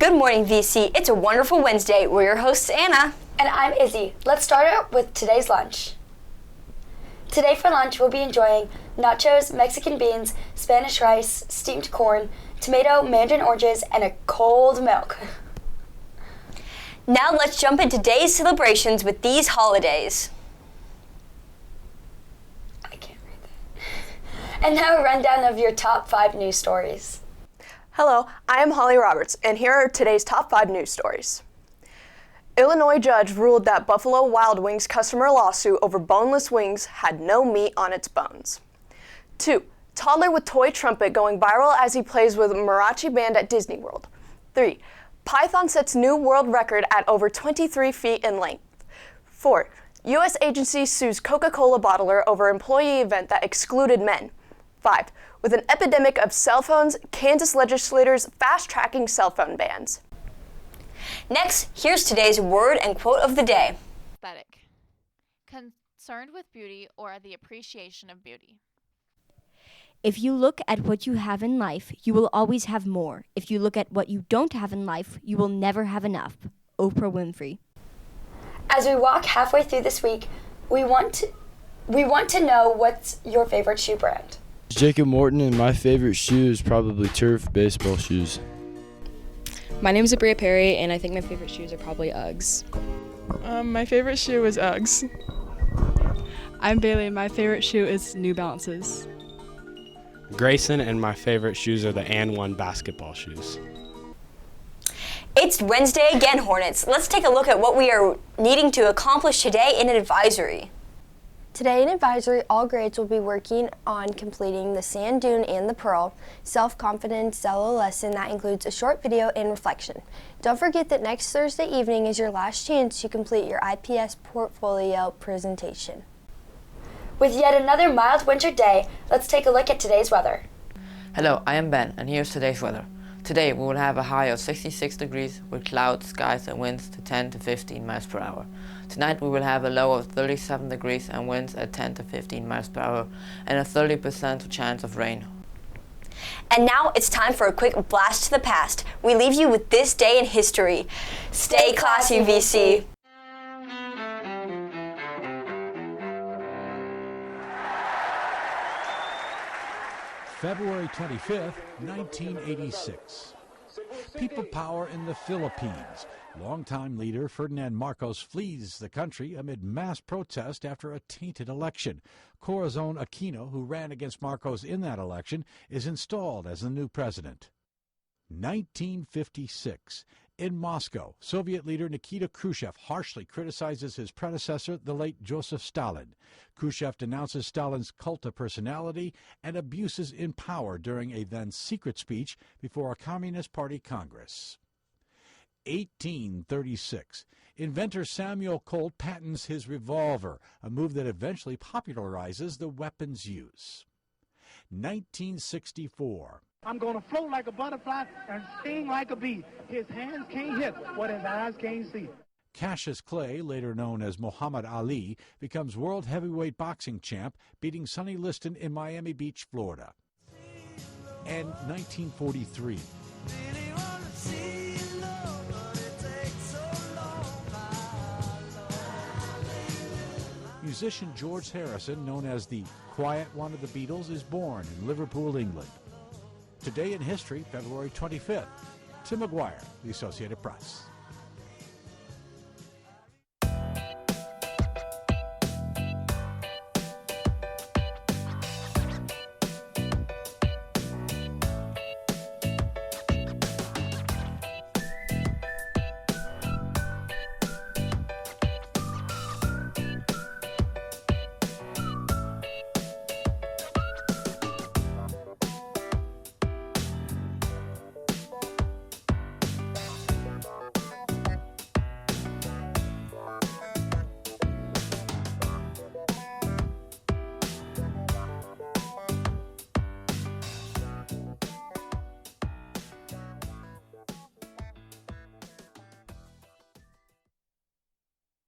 Good morning, VC. It's a wonderful Wednesday. We're your hosts, Anna. And I'm Izzy. Let's start out with today's lunch. Today for lunch, we'll be enjoying nachos, Mexican beans, Spanish rice, steamed corn, tomato, mandarin oranges, and a cold milk. Now let's jump into today's celebrations with these holidays. I can't read that. And now a rundown of your top 5 news stories. Hello, I am Holly Roberts, and here are today's top 5 news stories. Illinois judge ruled that Buffalo Wild Wings customer lawsuit over boneless wings had no meat on its bones. 2. Toddler with toy trumpet going viral as he plays with a mariachi band at Disney World. 3. Python sets new world record at over 23 feet in length. 4. U.S. agency sues Coca-Cola bottler over employee event that excluded men. 5. With an epidemic of cell phones, Kansas legislators fast-tracking cell phone bans. Next, here's today's word and quote of the day. Aesthetic. Concerned with beauty or the appreciation of beauty. If you look at what you have in life, you will always have more. If you look at what you don't have in life, you will never have enough. Oprah Winfrey. As we walk halfway through this week, we want to know what's your favorite shoe brand. Jacob Morton, and my favorite shoe is probably Turf baseball shoes. My name is Abria Perry, and I think my favorite shoes are probably Uggs. My favorite shoe is Uggs. I'm Bailey. My favorite shoe is New Balances. Grayson, and my favorite shoes are the &1 basketball shoes. It's Wednesday again, Hornets. Let's take a look at what we are needing to accomplish today in an advisory. Today in advisory, all grades will be working on completing the sand dune and the pearl self-confidence Xello lesson that includes a short video and reflection. Don't forget that next Thursday evening is your last chance to complete your IPS portfolio presentation. With yet another mild winter day, let's take a look at today's weather. Hello, I am Ben, and here's today's weather. Today we will have a high of 66 degrees with clouds, skies, and winds to 10 to 15 miles per hour. Tonight we will have a low of 37 degrees and winds at 10 to 15 miles per hour and a 30% chance of rain. And now it's time for a quick blast to the past. We leave you with this day in history. Stay classy, VC. February 25th, 1986. People power in the Philippines. Longtime leader Ferdinand Marcos flees the country amid mass protest after a tainted election. Corazon Aquino, who ran against Marcos in that election, is installed as the new president. 1956. In Moscow, Soviet leader Nikita Khrushchev harshly criticizes his predecessor, the late Joseph Stalin. Khrushchev denounces Stalin's cult of personality and abuses in power during a then-secret speech before a Communist Party Congress. 1836. Inventor Samuel Colt patents his revolver, a move that eventually popularizes the weapon's use. 1964. I'm going to float like a butterfly and sting like a bee. His hands can't hit what his eyes can't see. Cassius Clay, later known as Muhammad Ali, becomes world heavyweight boxing champ, beating Sonny Liston in Miami Beach, Florida. And 1943. Musician George Harrison, known as the Quiet One of the Beatles, is born in Liverpool, England. Today in history, February 25th. Tim McGuire, The Associated Press.